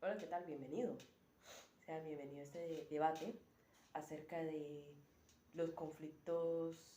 Hola, ¿qué tal? Bienvenido. Sea bienvenido a este debate acerca de los conflictos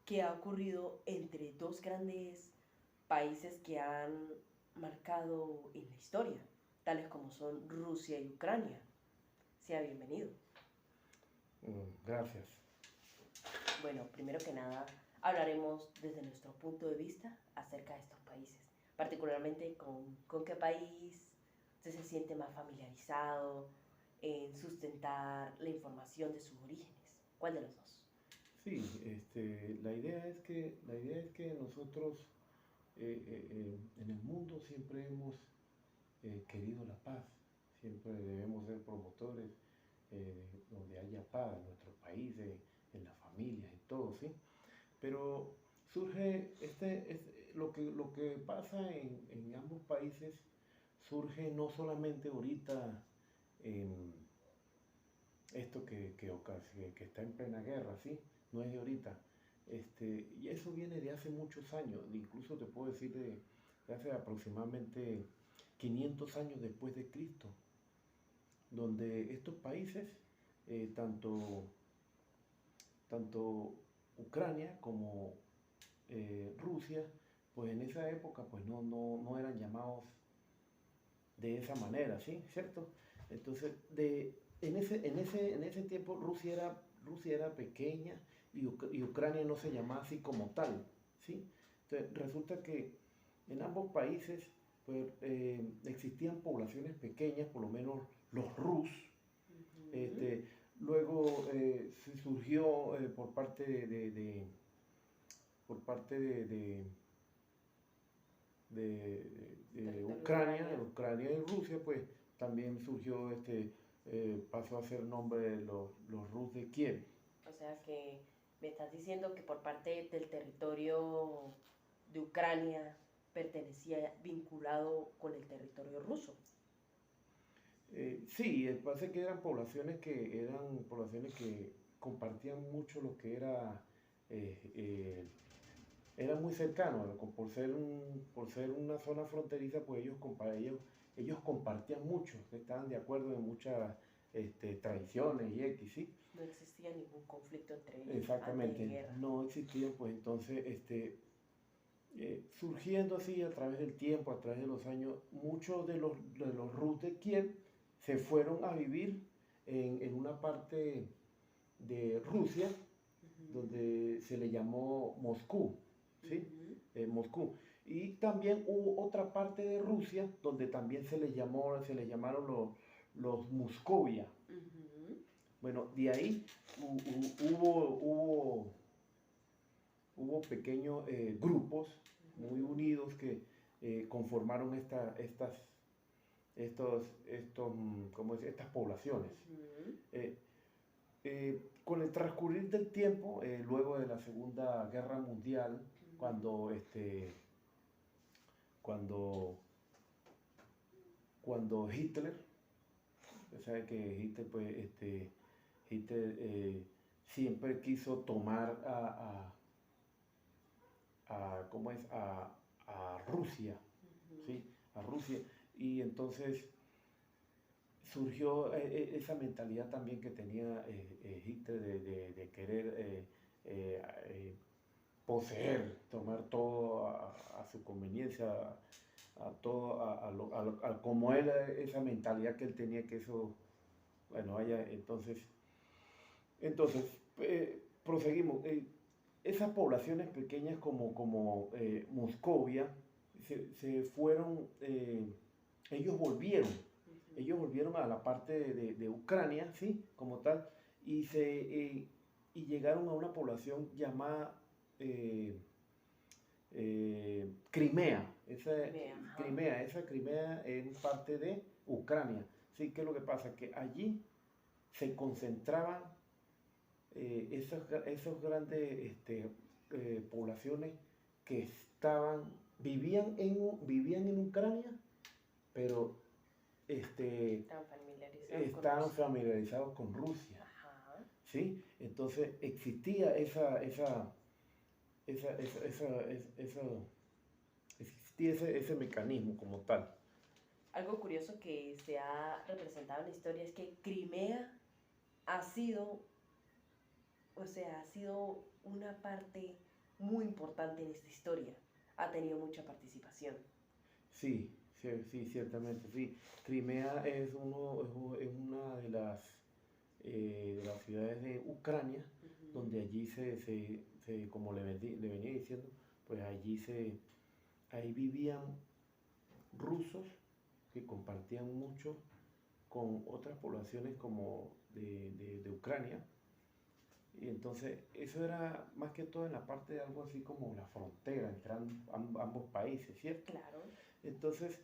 que ha ocurrido entre dos grandes países que han marcado en la historia, tales como son Rusia y Ucrania. Sea bienvenido. Gracias. Bueno, primero que nada, hablaremos desde nuestro punto de vista acerca de estos países, particularmente con qué país usted se siente más familiarizado en sustentar la información de sus orígenes. ¿Cuál de los dos? Sí, la idea es que nosotros en el mundo siempre hemos querido la paz, siempre debemos ser promotores donde haya paz en nuestros países, en las familias, en todo, ¿sí? Pero surge lo que pasa en ambos países surge no solamente ahorita en esto que está en plena guerra, ¿sí? No es de ahorita. Y eso viene de hace muchos años, incluso te puedo decir de hace aproximadamente 500 años después de Cristo, donde estos países, tanto Ucrania como Rusia, pues en esa época pues no eran llamados de esa manera, ¿sí? ¿Cierto? Entonces, en ese tiempo Rusia era pequeña y Ucrania no se llamaba así como tal, ¿sí? Entonces, resulta que en ambos países pues, existían poblaciones pequeñas, por lo menos los Rus. Ujú. Luego se surgió por parte de Territorio de Ucrania, Ucrania. Y Rusia, pues también surgió, pasó a ser nombre de los Rus de Kiev. O sea que me estás diciendo que por parte del territorio de Ucrania pertenecía vinculado con el territorio ruso. Sí, parece que eran poblaciones que compartían mucho lo que era muy cercano, por ser una zona fronteriza, pues ellos compartían mucho, estaban de acuerdo en muchas tradiciones y X, ¿sí? No existía ningún conflicto entre ellos antes de Exactamente, guerra. no existían, pues entonces, surgiendo así a través del tiempo, a través de los años, muchos de los Rus de Kiev se fueron a vivir en una parte de Rusia Ujú, donde se le llamó Moscú, ¿sí? ujú, Moscú. Y también hubo otra parte de Rusia donde también se le llamaron los Moscovia. ujú, Bueno, de ahí hubo pequeños grupos muy ujú, unidos que conformaron estas poblaciones. ujú. Eh, con el transcurrir del tiempo, luego de la Segunda Guerra Mundial, Ujú. cuando Hitler, usted sabe que Hitler, pues, Hitler siempre quiso tomar ¿cómo es? A Rusia, Ujú. ¿sí? A Rusia. Y entonces surgió esa mentalidad también que tenía Hitler de querer poseer, tomar todo a su conveniencia, a todo, como era esa mentalidad que él tenía, que eso, bueno, vaya, entonces, proseguimos. Esas poblaciones pequeñas como Moscovia se fueron, ellos volvieron, ellos Ujú. volvieron a la parte de Ucrania, ¿sí? Como tal, y llegaron a una población llamada Crimea. Crimea, ajá. Esa Crimea es parte de Ucrania. ¿Sí? ¿Qué es lo que pasa? Que allí se concentraban esos grandes poblaciones que vivían en Ucrania, pero Están familiarizados con estaban Rusia. familiarizados con Rusia, Ajá. ¿sí? Entonces esa- existía ese mecanismo como tal. Algo curioso que se ha representado en la historia es que Crimea ha sido, o sea, ha sido una parte muy importante en esta historia. Ha tenido mucha participación. Sí, sí, sí, ciertamente, sí. Crimea es una de las ciudades de Ucrania, Ujú. donde allí como le venía diciendo, pues ahí vivían rusos que compartían mucho con otras poblaciones como de Ucrania. Y entonces eso era más que todo en la parte de algo así como la frontera entre ambos países, ¿cierto? Claro. Entonces,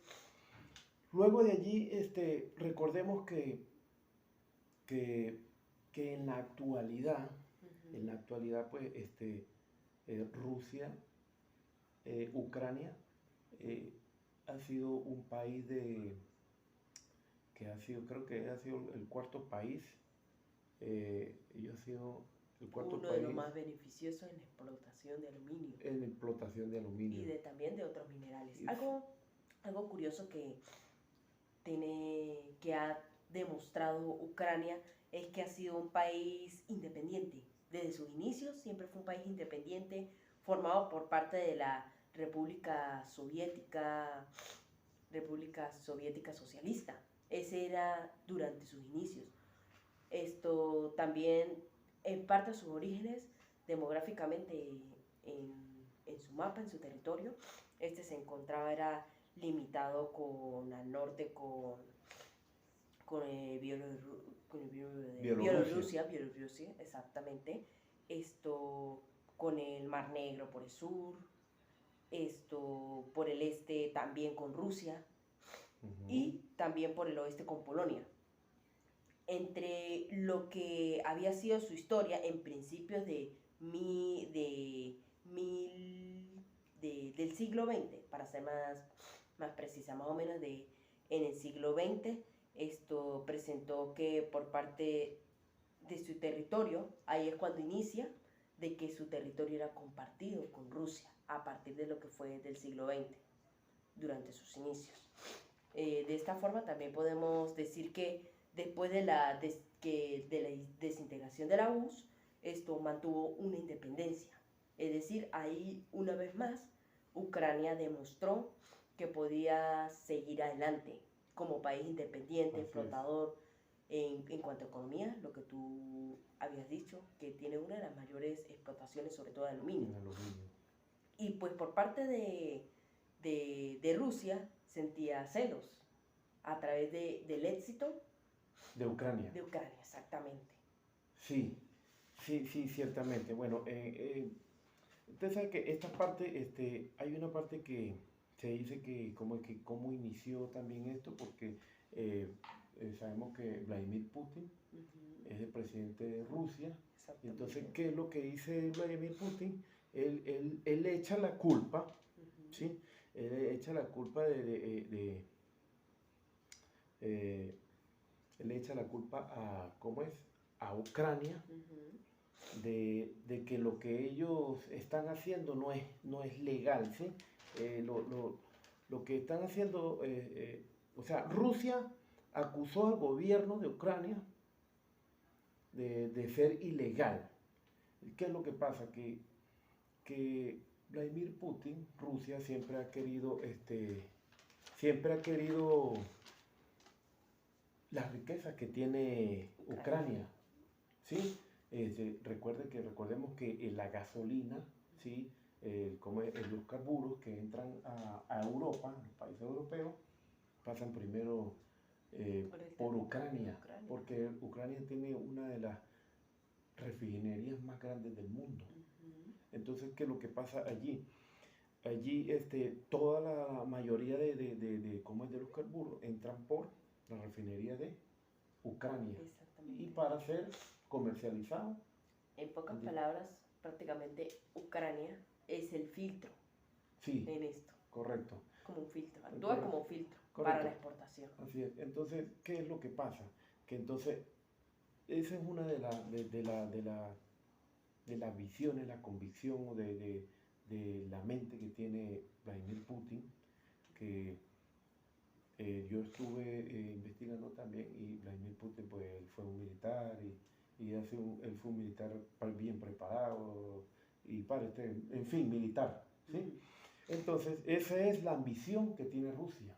luego de allí, recordemos que, que Ujú. en la actualidad, pues, Rusia, Ucrania, eh, ha sido un país que ha sido, creo que ha sido el cuarto país, ellos ha sido el cuarto Uno de los país más beneficiosos en la explotación de aluminio en explotación de y aluminio. también de otros minerales. Y Algo curioso que ha demostrado Ucrania es que ha sido un país independiente. Desde sus inicios siempre fue un país independiente formado por parte de la República Soviética Socialista. Ese era durante sus inicios. Esto también, en parte de sus orígenes, demográficamente en su mapa, en su territorio, se encontraba, era limitado al norte con, Bielorrusia. Bielorrusia, exactamente. Esto con el Mar Negro por el sur, esto por el este también con Rusia Ujú. y también por el oeste con Polonia. Entre lo que había sido su historia en principios del siglo XX, para ser más precisa, más o menos en el siglo XX, esto presentó que por parte de su territorio, ahí es cuando inicia, de que su territorio era compartido con Rusia, a partir de lo que fue del siglo XX, durante sus inicios. De esta forma también podemos decir que después de la desintegración de la URSS, esto mantuvo una independencia. Es decir, ahí una vez más, Ucrania demostró que podía seguir adelante como país independiente, Así es, explotador en cuanto a economía, lo que tú habías dicho, que tiene una de las mayores explotaciones, sobre todo de aluminio. en aluminio. Y pues por parte de Rusia sentía celos a través del éxito De Ucrania. de Ucrania, exactamente. Sí, sí, sí, ciertamente. Bueno, usted sabe que esta parte, hay una parte que se dice que cómo inició también esto, porque eh, sabemos que Vladimir Putin Ujú. es el presidente de Rusia. Entonces, Exactamente. ¿qué es lo que dice Vladimir Putin? Él echa la culpa, Ujú. ¿sí? Él echa la culpa eh, él echa la culpa ¿cómo es? A Ucrania Ujú. de que lo que ellos están haciendo no es legal, ¿sí? Lo que están haciendo, o sea, Rusia acusó al gobierno de Ucrania de ser ilegal. ¿Qué es lo que pasa? Que Vladimir Putin, Rusia, siempre ha querido las riquezas que tiene Ucrania, ¿sí? Recordemos que la gasolina, ¿sí? Los carburos que entran a Europa, los países europeos, pasan primero Por el por territorio de Ucrania, Ucrania. porque Ucrania tiene una de las refinerías más grandes del mundo. Ujú. Entonces, ¿qué es lo que pasa allí? Allí toda la mayoría ¿cómo es? De los carburos entran por la refinería de Ucrania y Exactamente. para ser comercializado. En pocas allí. palabras, prácticamente Ucrania es el filtro Sí, en esto, correcto. como un filtro, actúa Correcto. como filtro para Correcto. la exportación. Así es. Entonces, ¿qué es lo que pasa? Que entonces, esa es una de las visiones, la convicción o de la mente que tiene Vladimir Putin, que Yo estuve investigando también y Vladimir Putin pues él fue un militar él fue un militar bien preparado y en fin, militar, ¿sí? Entonces, esa es la ambición que tiene Rusia,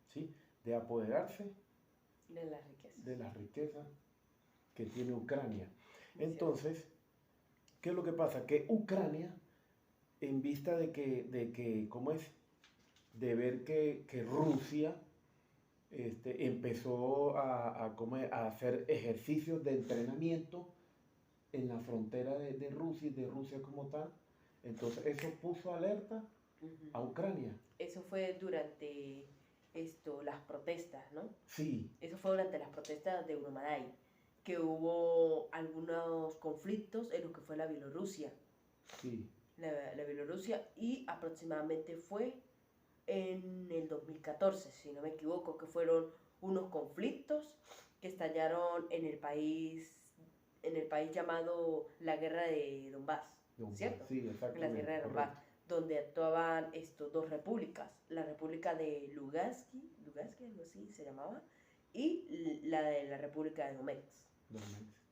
¿sí? De apoderarse de las riquezas que tiene Ucrania. Entonces, ¿qué es lo que pasa? Que Ucrania, en vista ¿cómo es? De ver que Rusia empezó a hacer ejercicios de entrenamiento en la frontera de Rusia y de Rusia como tal. Entonces eso puso alerta a Ucrania. Eso fue durante las protestas, ¿no? Sí. Eso fue durante las protestas de Euromaidan, que hubo algunos conflictos en lo que fue la Bielorrusia. Sí. La Bielorrusia, y aproximadamente fue en el 2014, si no me equivoco, que fueron unos conflictos que estallaron en el país llamado la Guerra de Donbass, ¿cierto? Sí, exactamente. La Guerra de Donbass, donde actuaban dos repúblicas, la República de Lugansk, algo así se llamaba, y la de la República de Donetsk.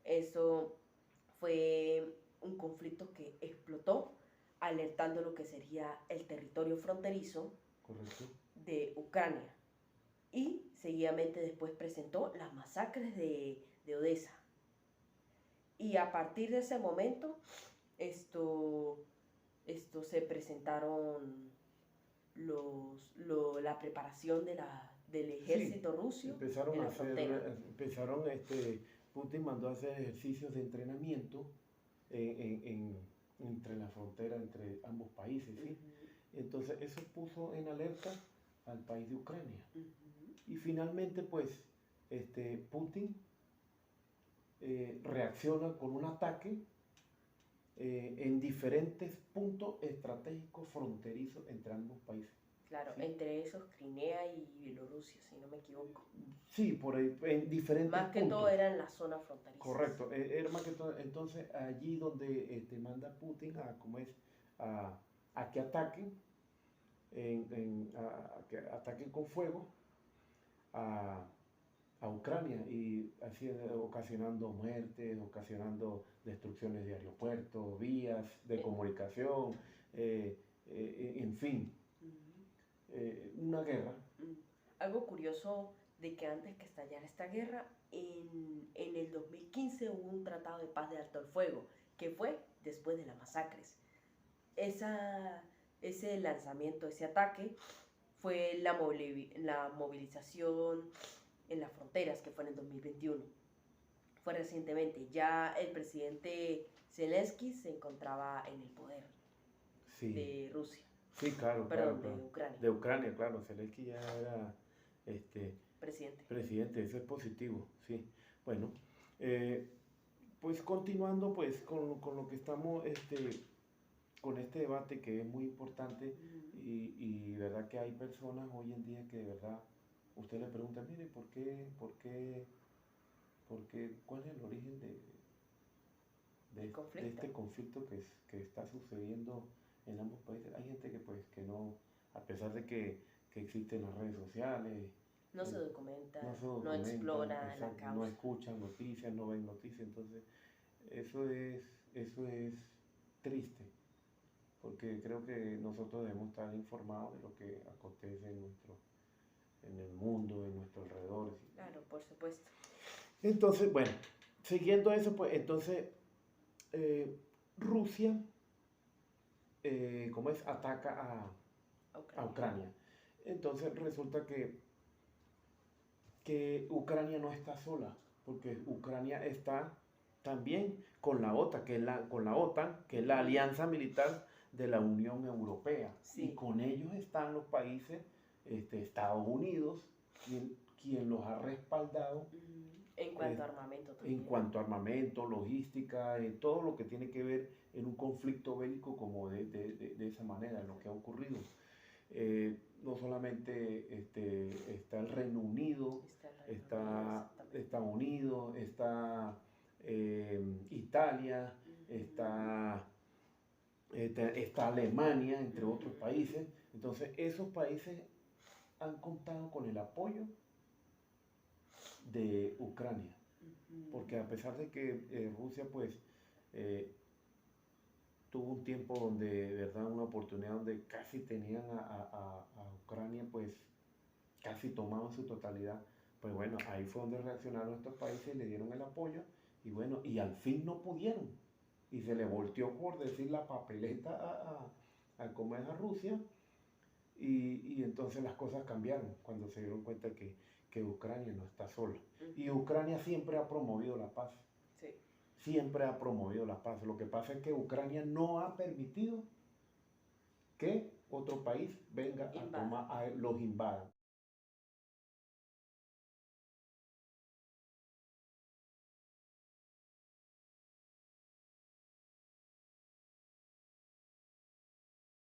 Eso fue un conflicto que explotó, alertando lo que sería el territorio fronterizo. Correcto. De Ucrania, y seguidamente después presentó las masacres de Odessa, y a partir de ese momento se presentaron la preparación del ejército ruso. Putin mandó a hacer ejercicios de entrenamiento entre la frontera entre ambos países, ¿sí? Entonces eso puso en alerta al país de Ucrania. Y finalmente pues Putin reacciona con un ataque en diferentes puntos estratégicos fronterizos entre ambos países. Claro, ¿sí? Entre esos Crimea y Bielorrusia, si no me equivoco. Sí, por ahí, en diferentes más que puntos. todo era en la zona fronteriza. Correcto, era más que todo. Entonces allí donde manda Putin a que ataquen, a que ataquen con fuego a Ucrania, y así ocasionando muertes, ocasionando destrucciones de aeropuertos, vías de comunicación, en fin, una guerra. Algo curioso de que antes que estallara esta guerra, en el 2015 hubo un tratado de paz de alto el fuego, que fue después de las masacres. Ese lanzamiento, ese ataque, fue la movilización en las fronteras, que fue en el 2021. Fue recientemente. Ya el presidente Zelensky se encontraba en el poder, sí, de Rusia. Sí, claro. De Ucrania. De Ucrania, claro. Zelensky ya era presidente. Eso es positivo, sí. Bueno, pues continuando pues con lo que estamos, con este debate que es muy importante, y verdad que hay personas hoy en día que de verdad usted le pregunta, mire, ¿por qué, cuál es el origen de este conflicto que está sucediendo en ambos países? Hay gente que pues que no, a pesar de que existen las redes sociales, no se documenta, no explora la causa, no escuchan noticias, no ven noticias. Entonces eso es triste, porque creo que nosotros debemos estar informados de lo que acontece en el mundo, en nuestro alrededor. Claro, por supuesto. Entonces, bueno, siguiendo eso, pues entonces Rusia, ataca a Ucrania. Entonces resulta que Ucrania no está sola, porque Ucrania está también con la OTAN, que es la alianza militar de la Unión Europea. Sí. Y con ellos están los países, Estados Unidos, quien los ha respaldado. En cuanto a armamento también. En cuanto a armamento, logística, todo lo que tiene que ver en un conflicto bélico como de esa manera, lo que ha ocurrido. No solamente está el Reino Unido, está Estados Unidos, está Italia, está Alemania, entre otros países. Entonces esos países han contado con el apoyo de Ucrania, porque a pesar de que Rusia pues tuvo un tiempo donde, de verdad, una oportunidad donde casi tenían a Ucrania pues casi tomado en su totalidad, pues bueno, ahí fue donde reaccionaron estos países y le dieron el apoyo, y bueno, y al fin no pudieron, y se le volteó, por decir, la papeleta como es a Rusia, y entonces las cosas cambiaron cuando se dieron cuenta que Ucrania no está sola. Y Ucrania siempre ha promovido la paz. Sí. Siempre ha promovido la paz. Lo que pasa es que Ucrania no ha permitido que otro país venga a tomar, los invada.